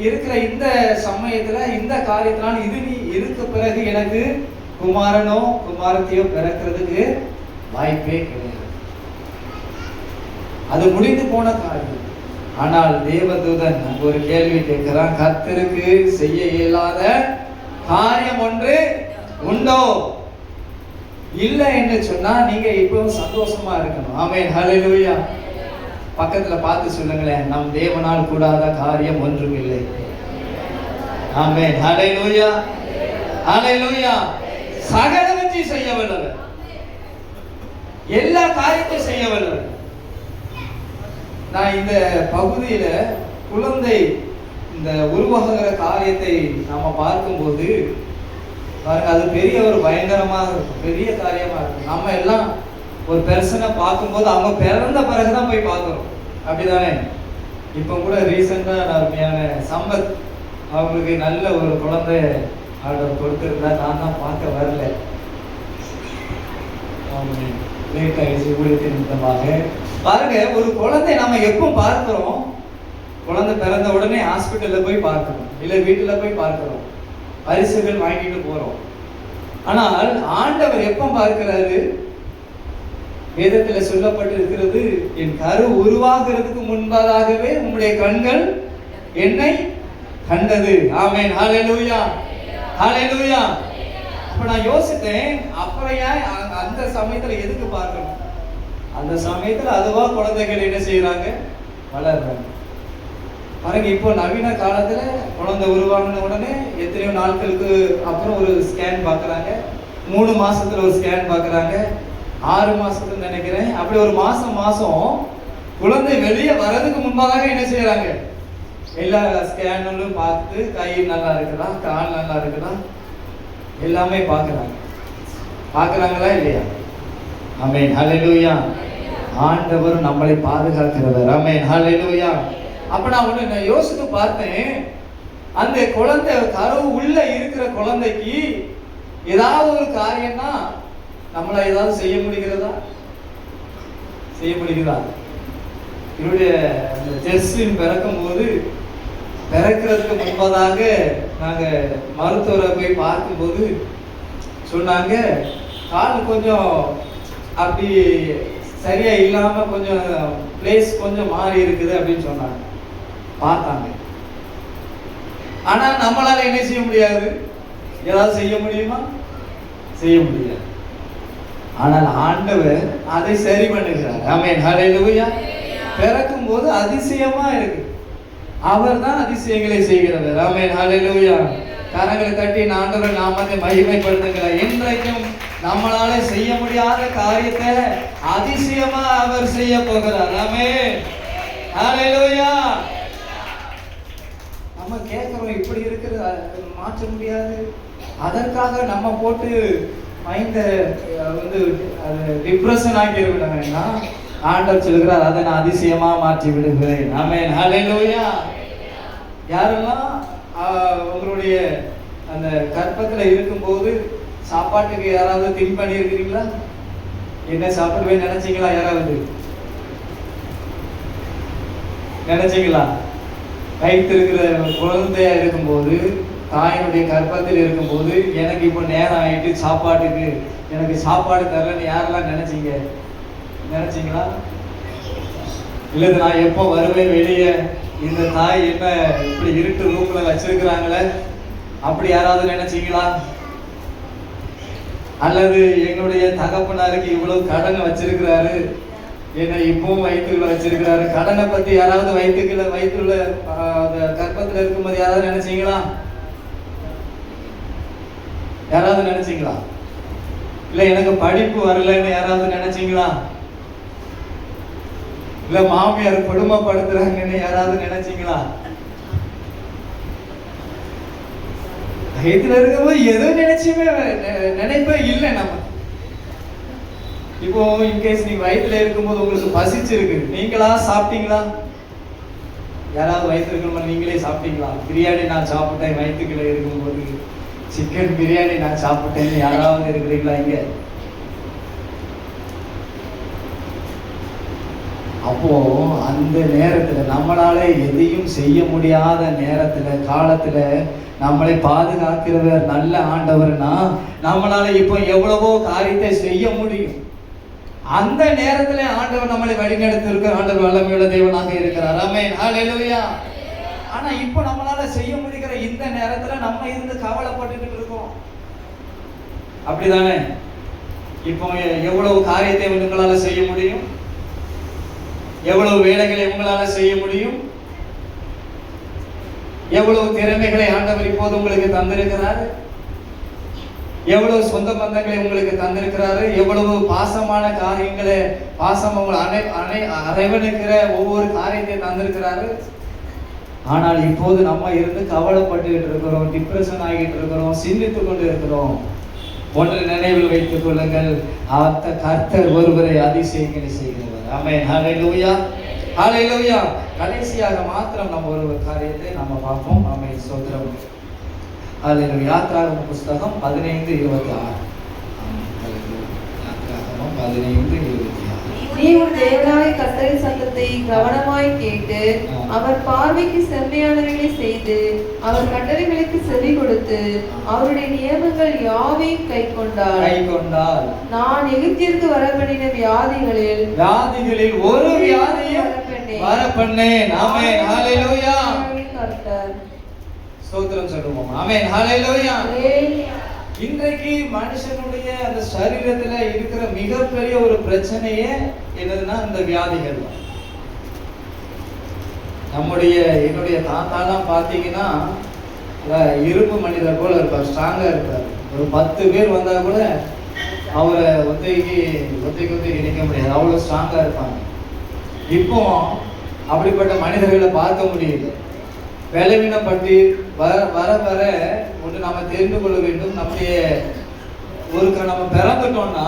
இருக்கிற இந்த சமயத்துல இந்த காரியத்தினால இது நீ இருக்க பிறகு எனக்கு குமாரனோ குமாரத்தையோ பிறக்கிறதுக்கு வாய்ப்பே கிடையாது, அது முடிந்து போன காரியம். ஆனால் தேவதூதன் ஒரு கேள்வி கேட்கிறான், கர்த்தருக்கு செய்ய இயலாத காரியம் ஒன்று உண்டோ? இல்லை என்று சொன்னா நீங்க இப்பவும் சந்தோஷமா இருக்கணும். ஆமென், ஹல்லேலூயா. பக்கத்துல பார்த்து சொல்லுங்களேன், நம் தேவனால் கூடாத காரியம் ஒன்றும் இல்லை. ஆமென், ஹல்லேலூயா, ஹல்லேலூயா. சகலவற்றை செய்ய வல்லவர், எல்லா காரியத்தையும் செய்ய வல்லவர். நான் இந்த பகுதியில குழந்தை இந்த உருவாகுகிற காரியத்தை நாம பார்க்கும்போது பாருங்க, அது பெரிய ஒரு பயங்கரமாக இருக்கும், பெரிய காரியமா இருக்கும். நம்ம எல்லாம் ஒரு பெர்சனை பார்க்கும்போது அவங்க பிறந்த பிறகுதான் போய் பார்க்கிறோம், அப்படிதானே? இப்போ கூட ரீசெண்டா அருமையான சம்பத் அவங்களுக்கு நல்ல ஒரு குழந்தை ஆர்டர் கொடுத்திருந்தா, நான் தான் பார்க்க வரல, லேட் ஆயிடுச்சு ஊழியத்தின் நிமித்தமாக. பாருங்க, ஒரு குழந்தை நம்ம எப்போ பார்க்கிறோம்? குழந்தை பிறந்த உடனே ஹாஸ்பிட்டல்ல போய் பார்க்கிறோம், இல்ல வீட்டுல போய் பார்க்கிறோம், பரிசுகள் வாங்கிட்டு போறோம். ஆனால் ஆண்டவர் எப்போ பார்க்கிறாரு? வேதத்துல சொல்லப்பட்டு இருக்கிறது, என் கரு உருவாகிறதுக்கு முன்பதாகவே உம்முடைய கண்கள் என்னை கண்டது. ஆமென், ஹல்லேலூயா, ஹல்லேலூயா. அப்ப நான் யோசித்தேன், அப்புறம் ஏன் அந்த சமயத்துல எதுக்கு பார்க்கணும்? அந்த சமயத்துல அதுவா குழந்தைகள் என்ன செய்யறாங்க? வளர்றாங்க. பாருங்க, இப்போ நவீன காலத்துல குழந்தை உருவாகின உடனே எத்தனையோ நாட்களுக்கு அப்புறம் ஒரு ஸ்கேன் பார்க்கறாங்க, 3 மாசத்துல ஒரு ஸ்கேன் பார்க்கறாங்க, 6 மாசத்துல நினைக்கிறேன். அப்படி ஒரு மாசம் குழந்தை வெளியே வர்றதுக்கு முன்பாக என்ன செய்யறாங்க? எல்லா ஸ்கேனும் பார்த்து, கை நல்லா இருக்குதா, கால் நல்லா இருக்குதா, எல்லாமே பார்க்கறாங்களா இல்லையா? ஆமென், ஹல்லேலூயா. ஆண்டவர் நம்மளை பாதுகாக்கிறவர். ஆமென், ஹல்லேலூயா. அப்ப நான் ஒண்ணு யோசித்து பார்த்தேன், அந்த குழந்தை கரு உள்ள இருக்கிற குழந்தைக்கு ஏதாவது ஒரு காரியம்னா நம்மள ஏதாவது செய்ய முடிகிறதா? என்னுடைய ஜெர்சின் பிறக்கும் போது பிறக்கிறதுக்கு முன்பதாக நாங்க மருத்துவரை போய் பார்க்கும்போது சொன்னாங்க, கால் கொஞ்சம் அப்படி சரியா இல்லாம கொஞ்சம் பிளேஸ் கொஞ்சம் மாறி இருக்குது அப்படின்னு சொன்னாங்க. பார்த்தாங்க. ஆனா நம்மளால என்ன செய்ய முடியாது? ஏதாவது செய்ய முடியுமா? செய்ய முடியாது. ஆனால் ஆண்டவர் அதை சரி பண்ணுகிறார். ஆமென், ஹல்லேலூயா. பிறக்கும் போது அதிசயமா இருக்கு. அவர் தான் அதிசயங்களை செய்கிறவர். ஆமென், ஹல்லேலூயா. கரங்களை தட்டி ஆண்டவர் நாமத்தை மகிமைப்படுத்துகிறார். இன்றைக்கும் நம்மளால செய்ய முடியாத காரியத்தை அதிசயமா அவர் செய்ய போகிறார். ஆமென், ஹல்லேலூயா. நம்ம கேட்கிறோம், இப்படி இருக்கிற மாற்ற முடியாது, அதற்காக நம்ம போட்டு மைண்ட வந்து டிப்ரெஷன் ஆக்கி விடுவேன்னா, ஆண்டவர் சொல்கிறார், அதை நான் அதிசயமா மாற்றி விடுகிறேன். ஆமென், ஹல்லேலூயா. யாரெல்லாம் உங்களுடைய அந்த கற்பத்துல இருக்கும்போது சாப்பாட்டுக்கு யாராவது திங்க் பண்ணி இருக்கிறீங்களா? என்ன சாப்பிடுவேன்னு நினைச்சீங்களா? யாராவது நினைச்சீங்களா? வயிற்று இருக்கிற குழந்தையா இருக்கும்போது, தாயினுடைய கற்பத்தில் இருக்கும்போது, எனக்கு இப்போ நேரம் ஆயிட்டு சாப்பாட்டுக்கு எனக்கு சாப்பாடு தரலன்னு யாரெல்லாம் நினைச்சீங்களா? இல்லது நான் எப்போ வருவேன் வெளியே, இந்த தாய் என்ன இப்படி இருட்டு ரூம்ல வச்சிருக்கிறாங்களே, அப்படி யாராவது நினைச்சீங்களா? அல்லது எங்களுடைய தகப்பனாருக்கு இவ்வளவு கடனை வச்சிருக்கிறாரு, என்ன இப்பவும் வயிற்றுல வச்சிருக்கிறாரு, கடனை பத்தி யாராவது வயிற்றுல கற்பத்துல இருக்கும்போது யாராவது நினைச்சீங்களா? யாராவது நினைச்சீங்களா? இல்ல எனக்கு படிப்பு வரலன்னு யாராவது நினைச்சீங்களா? இல்ல மாமியார் கொடுமைப்படுத்துறாங்கன்னு யாராவது நினைச்சீங்களா? வயிற்றுல இருக்கும்போது எதுவும் நினைப்பே இல்லை. நம்ம இப்போ இன்கேஸ் நீங்க வயிற்றுல இருக்கும்போது உங்களுக்கு பசிச்சிருக்கு, நீங்களா சாப்பிட்டீங்களா? யாராவது வயிற்று இருக்கணும் நீங்களே சாப்பிட்டீங்களா? பிரியாணி நான் சாப்பிட்டேன் வயிற்றுக்குள்ள இருக்கும்போது, சிக்கன் பிரியாணி நான் சாப்பிட்டேன்னு யாராவது இருக்கிறீங்களா இங்க? அப்போ அந்த நேரத்துல நம்மளால எதையும் செய்ய முடியாத நேரத்துல காலத்துல நம்மளை பாதுகாக்கிறவர் நல்ல ஆண்டவர்னா, நம்மளால இப்போ எவ்வளவோ காரியத்தை செய்ய முடியும். அந்த நேரத்துல ஆண்டவர் நம்மளை வழிநடத்திருக்க ஆண்டவர் வல்லமையுள்ள தேவனாக இருக்கிறார். ஆமென், ஹல்லேலூயா. ஆனா இப்போ நம்மளால செய்ய முடிகிற இந்த நேரத்துல நம்ம இருந்து கவலைப்பட்டுக்கிட்டு இருக்கோம். அப்படிதானே? இப்போ எவ்வளவு காரியத்தை உங்களால செய்ய முடியும், எவ்வளவு வேலைகளை உங்களால செய்ய முடியும், எவ்வளவு திறமைகளை ஆண்டவர் இப்போது உங்களுக்கு தந்திருக்கிறார், எவ்வளவு சொந்த பந்தங்களை உங்களுக்கு தந்திருக்கிறாரு, எவ்வளவு பாசமான காரியங்களை அரவணைக்கிற ஒவ்வொரு காரியத்தை தந்திருக்கிறாரு. ஆனால் இப்போது நம்ம இருந்து கவலைப்பட்டுக்கிட்டு இருக்கிறோம், டிப்ரெஷன் ஆகிட்டு இருக்கிறோம், சிந்தித்துக் கொண்டு இருக்கிறோம். ஒன்று நினைவில் வைத்துக் கொள்ளுங்கள், கர்த்தர் ஒருவரை அதிசயங்களை செய்கிறவர். ஆமென், ஹல்லேலூயா, ஹல்லேலூயா. கடைசியாக மாத்திரம் நம்ம ஒரு காரியத்தை நம்ம பார்ப்போம். ஆமென், ஸ்தோத்திரம். ஹல்லேலூயா. யாத்ராகமம் புஸ்தகம் 15:26. யாத்ராகமம் 15:26. நீ உன் தேவனாகிய கர்த்தரின் சத்தத்தை கவனமாய் கேட்டு அவர் பார்வைக்கு செம்மையானவைகளை செய்து அவர் கட்டளைகளுக்கு செவி கொடுத்து அவருடைய நியமங்கள் யாவையும் கைக்கொண்டால் நான் எகிப்திற்கு வரப்பண்ணின வியாதிகளில் ஒரு வியாதியும் வரப்பண்ணேன். ஆமென், ஹல்லேலூயா. கர்த்தர் ஸ்தோத்திரம் சொல்லுவோம். ஆமென், ஹல்லேலூயா. இன்றைக்கு மனுஷனுடைய அந்த சரீரத்துல இருக்கிற மிகப்பெரிய ஒரு பிரச்சனையே என்னதுன்னா இந்த வியாதிகள். என்னுடைய தாத்தாலாம் பார்த்தீங்கன்னா இரும்பு மனிதர் போல இருப்பார், ஸ்ட்ராங்கா இருப்பார். ஒரு 10 பேர் வந்தா கூட அவரை ஒத்தைக்கு நிற்க முடியாது, அவ்வளவு ஸ்ட்ராங்கா இருப்பாங்க. இப்போ அப்படிப்பட்ட மனிதர்களை பார்க்க முடியல. பலவீனப்பட்டு வர ஒன்று நம்ம தெரிந்து கொள்ள வேண்டும். நம்ம பிறந்துட்டோம்னா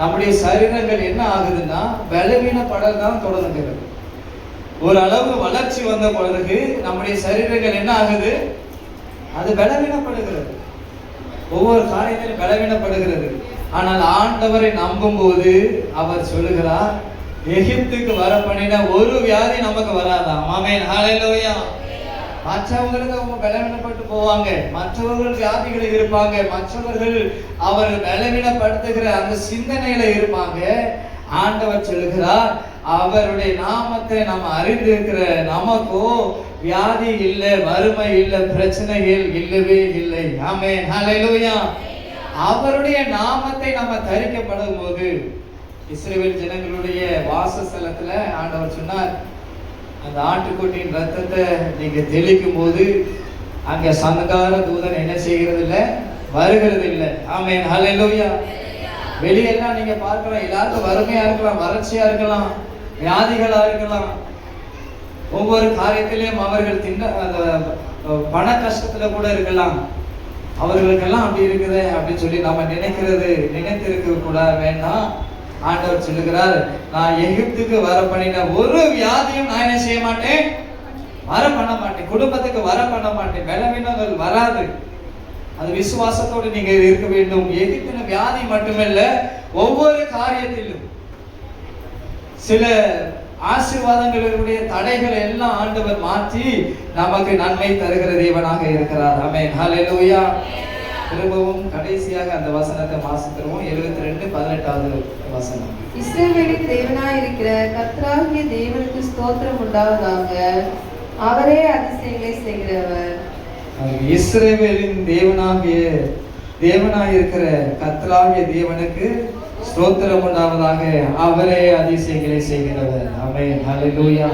நம்முடைய சரீரங்கள் என்ன ஆகுதுன்னா பலவீனப்படல் தான் தொடங்குகிறது. ஒரு அளவு வளர்ச்சி வந்த பிறகு நம்முடைய சரீரங்கள் என்ன ஆகுது? அது பலவீனப்படுகிறது, ஒவ்வொரு காரியத்திலும் பலவீனப்படுகிறது. ஆனால் ஆண்டவரை நம்பும் போது அவர் சொல்லுகிறார், எகிப்துக்கு வர பண்ணின ஒரு வியாதி நமக்கு வராதாம். ஆமென், ஹல்லேலூயா. மற்றவங்களுக்கு அவங்க பலவீனப்பட்டு போவாங்க, மற்றவர்கள் வியாதிகள் இருப்பாங்க, மற்றவர்கள் அவர் பலவீனப்படுத்துகிற அந்த சிந்தனையில இருப்பாங்க. ஆண்டவர் சொல்லுகிறார், அவருடைய நாமத்தை நம்ம அறிந்திருக்கிற நமக்கோ வியாதி இல்லை, வறுமை இல்லை, பிரச்சனைகள் இல்லவே இல்லை. ஆமென், ஹல்லேலூயா. அவருடைய நாமத்தை நம்ம தரிக்கப்படும் போது இஸ்ரவேல் ஜனங்களுடைய வாசஸ்தலத்துல ஆண்டவர் சொன்னார், அந்த ஆட்டுக்குட்டியின் ரத்தத்தை நீங்க தெளிக்கும் போது அங்க சங்கார தூதன் என்ன செய்கிறது இல்லை, வருகிறது இல்லை. ஆமென், ஹல்லேலூயா. வெளியெல்லாம் நீங்க பார்க்கலாம், எல்லாருக்கும் வறுமையா இருக்கலாம், வறட்சியா இருக்கலாம், வியாதிகளா இருக்கலாம், ஒவ்வொரு காரியத்திலையும் அவர்கள் அந்த பண கஷ்டத்துல கூட இருக்கலாம். அவர்களுக்கெல்லாம் அப்படி இருக்குது அப்படின்னு சொல்லி நம்ம நினைத்திருக்க கூட வேண்டாம். ஆண்டவர் சொல்லுகிறார், நான் எகிப்துக்கு வர பண்ணின ஒரு வியாதியும் நான் என்ன செய்ய மாட்டேன், வர பண்ண மாட்டேன், குடும்பத்துக்கு வர பண்ண மாட்டேன், பலவீனங்கள் வராது. அது விசுவாசத்தோடு நீங்க இருக்க வேண்டும். எகிப்தின வியாதி மட்டுமல்ல, ஒவ்வொரு காரியத்திலும் சில ஆசீர்வாதங்களுடைய தடைகளை எல்லாம் ஆண்டவர் மாற்றி நமக்கு நன்மை தருகிற தேவனாக இருக்கிறார். ஆமென், ஹல்லேலூயா. திரும்பவும் கடைசியாக அந்த வசனத்தை வாசிக்கிறோம். 72:18 வசனம். இஸ்ரவேலின் தேவனாய் இருக்கிற கர்த்தராகிய தேவனுக்கு ஸ்தோத்திரம் உண்டாவதாக, அவரே அதிசயங்களை செய்கிறவர். இஸ்ரவேலின் தேவனாய் இருக்கிற கர்த்தராகிய தேவனுக்கு ஸ்தோத்திரம் உண்டாவதாக, அவரே அதிசயங்களை செய்கிறவர். ஆமென், ஹல்லேலூயா.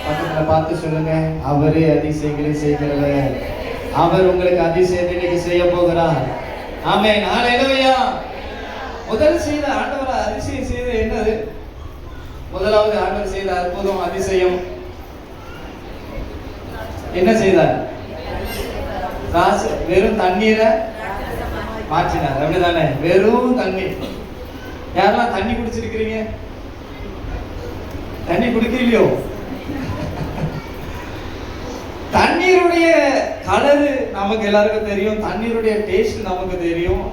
பக்கத்துல பார்த்து சொல்லுங்க, அவரே அதிசயங்களை செய்கிறவர். அவர் உங்களுக்கு அதிசயத்தை இன்னைக்கு செய்ய போகிறார். ஆமென், ஹல்லேலூயா. முதல் செய்த ஆண்டவர் அதிசயம் செய்த என்னது? முதலாவது ஆண்டவர் செய்த அற்புதம் அதிசயம் என்ன செய்தார்? வெறும் தண்ணீரை மாற்றினார். அப்படிதானே? வெறும் தண்ணீர். யாரெல்லாம் தண்ணி குடிச்சிருக்கிறீங்க? தண்ணி குடிக்கிறீங்களோ? தண்ணீருடைய கலரு நமக்கு எல்லாருக்கும் தெரியும், தண்ணீருடைய டேஸ்ட் நமக்கு தெரியும்,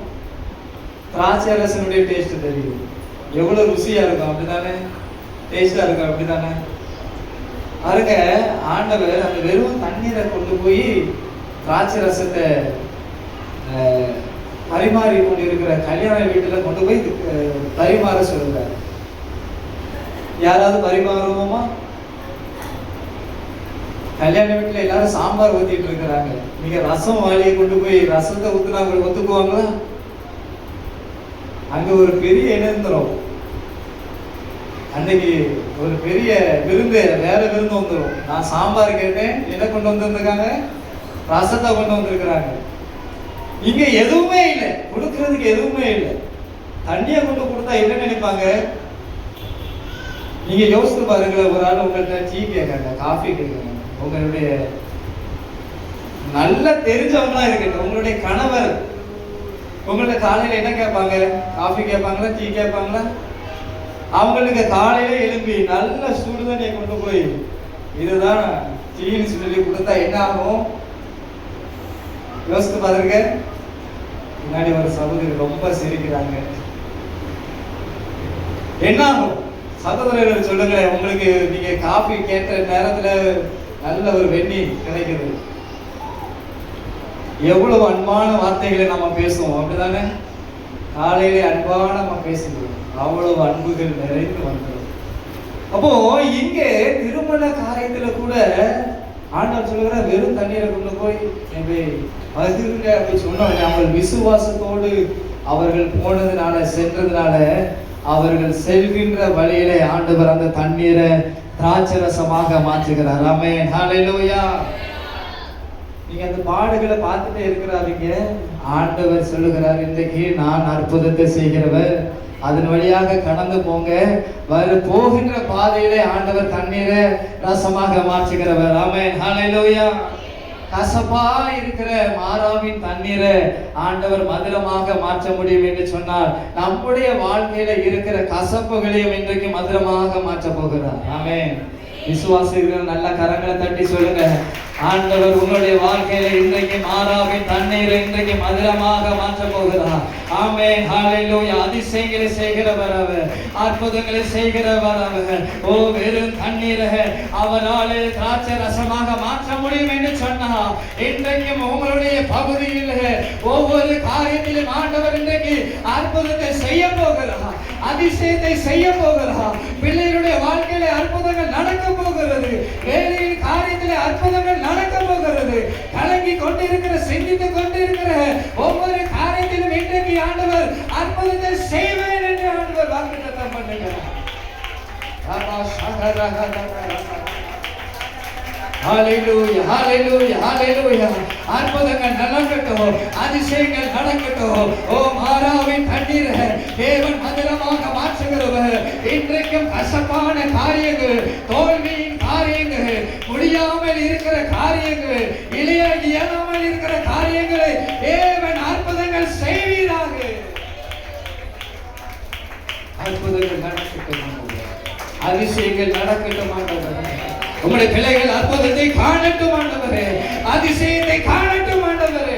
திராட்சை ரசனுடைய டேஸ்ட் தெரியும். எவ்வளவு ருசியா இருக்கும், அப்படிதானே? டேஸ்டா இருக்கும், அப்படிதானே? பாருங்க, ஆண்டவர் அந்த வெறும் தண்ணீரை கொண்டு போய் திராட்சை ரசத்தை பரிமாறி கொண்டு இருக்கிற கல்யாண வீட்டுல கொண்டு போய் பரிமாற சொல்லுறாரு. யாராவது பரிமாறுவோமா? கல்யாண வீட்டுல எல்லாரும் சாம்பார் ஊத்திட்டு இருக்கிறாங்க, நீங்க ரசம் வாளியை கொண்டு போய் ரசத்தை ஊத்துனா ஒத்துக்குவாங்களா? அங்க ஒரு பெரிய இணைந்திரம், அன்னைக்கு ஒரு பெரிய விருந்து, வேற விருந்து வந்துடும். நான் சாம்பார் கேட்டேன், என்ன கொண்டு வந்திருக்காங்க? ரசத்தை கொண்டு வந்திருக்கிறாங்க. இங்க எதுவுமே இல்லை, கொடுக்கறதுக்கு எதுவுமே இல்லை. தண்ணியை கொண்டு கொடுத்தா என்ன நினைப்பாங்க? நீங்க யோசித்து பாருங்களேன். ஒரு ஆள் உங்கள்கிட்ட டீ கேட்காங்க, காஃபி கேட்காங்க, உங்களுடைய நல்ல தெரிஞ்சவங்களா இருக்கட்டும், உங்களுடைய கணவர் உங்கள்ட்ட காலையில என்ன கேட்பாங்க? காஃபி கேட்பாங்களா, டீ கேட்பாங்களா? அவங்களுக்கு காலையில எழுப்பி நல்ல சுடுதண்ணியை கொண்டு போய் இதுதான் டீன்னு சொல்லி கொடுத்தா என்ன ஆகும்? யோசித்து பாருங்க. முன்னாடி ஒரு சகோதரி ரொம்ப சிரிக்கிறாங்க. என்ன ஆகும்? சகோதரர்கள் சொல்லுங்க, உங்களுக்கு நீங்க காஃபி கேட்ட நேரத்துல நல்ல ஒரு வெந்நி கிடைக்குது. எவ்வளவு அன்பான வார்த்தைகளை நம்ம பேசுவோம், அப்படிதானே? காலையிலே அன்பான நம்ம பேசுகிறோம், அவ்வளவு அன்புகள் நிறைந்து வந்துடும். அப்போ இங்கே திருமண காரியத்துல கூட ஆண்டவர் சொல்லுகிற வெறும் தண்ணீரை கொண்டு போய் பகிருங்க அப்படின்னு சொன்னவங்க, அவர்கள் விசுவாசத்தோடு அவர்கள் போனதுனால, சென்றதுனால, அவர்கள் செல்கின்ற வழியிலே ஆண்டவர் அந்த தண்ணீரை திராட்சை ரசமாக மாற்றுகிறார். ஆமென், ஹல்லேலூயா. நீங்க அந்த பாடுகளை பார்த்துட்டே இருக்கிறாருங்க. ஆண்டவர் சொல்லுகிறார், இன்றைக்கு நான் அற்புதத்தை செய்கிறவர், அதன் வழியாக கடந்து போங்க. போகின்ற பாதையிலே ஆண்டவர் தண்ணீரை ரசமாக மாற்றுகிறவர். ஆமென், ஹல்லேலூயா. கசப்பா இருக்கிற மாறாவின் தண்ணீரை ஆண்டவர் மதுரமாக மாற்ற முடியும் என்று சொன்னார். நம்முடைய வாழ்க்கையில இருக்கிற கசப்புகளையும் இன்றைக்கு மதுரமாக மாற்ற போகிறார். ஆமென். விசுவாசிகள் நல்ல கரங்களை தட்டி சொல்லுங்க, ஆண்டவர் உன்னுடைய வாழ்க்கையில இன்றைக்கு மாறாவின் தண்ணீர் இன்றைக்கு மதுரமாக மாற்ற போகிறார். ஆமென், ஹalleluya. அதிசயங்களை செய்கிறவர் அவர், அற்புதங்களை செய்கிறவர் அவர். ஓ, வெறும் தண்ணீரை அவரால் திராட்சை ரசமாக மாற்ற முடியும் என்று சொன்னார். இன்றைக்கும் உங்களுடைய பகுதியில் ஒவ்வொரு காரியத்திலும் ஆண்டவர் இன்றைக்கு அற்புதத்தை செய்ய போகிறார், அதிசயத்தை செய்ய போகிறார். பிள்ளைகளுடைய வாழ்க்கையில அற்புதங்கள் நடக்க போகிறது, வேலையின் காரியத்திலே அற்புதங்கள் நடக்க போகிறது. கலங்கி கொண்டிருக்கிற, சிந்தித்துக் கொண்டிருக்கிற ஒவ்வொரு காரியத்திலும் இன்றைக்கு ஆண்டவர் அற்புதத்தை செய்வேன் என்று ஆண்டவர் வாக்குத்தத்தம் பண்ணுகிறார். ஹalleluya, ஹalleluya, ஹalleluya. அற்புதங்கள் நடக்கட்டும், அதிசயங்கள் நடக்கட்டும். ஓ, மாறாவின் தண்ணீரை தேவன் மதுரமாக மாற்றுகிறவர். இன்றைக்கும் கசப்பான காரியங்கள், தோல்வியின் காரியங்கள், முடியாமல் இருக்கிற காரியங்கள், இயலாமல் இருக்கிற காரியங்களை தேவன் அற்புதங்கள் செய்வீராக. அற்புதங்கள் நடக்கட்டும், அதிசயங்கள் நடக்கட்டும் ஆண்டவரே. உங்களுடைய பிள்ளைகள் அற்புதத்தை காணட்டும் ஆண்டவரே, அதிசயத்தை காணட்டும் ஆண்டவரே.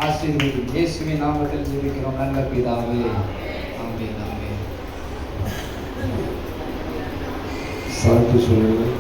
ஆசீர்வதி இயேசுவின் நாமத்தில் ஜெபிக்கிறோம் நல்ல பிதாவே, ஆமென், ஆமென். சாட்சி சொல்லுங்கள்.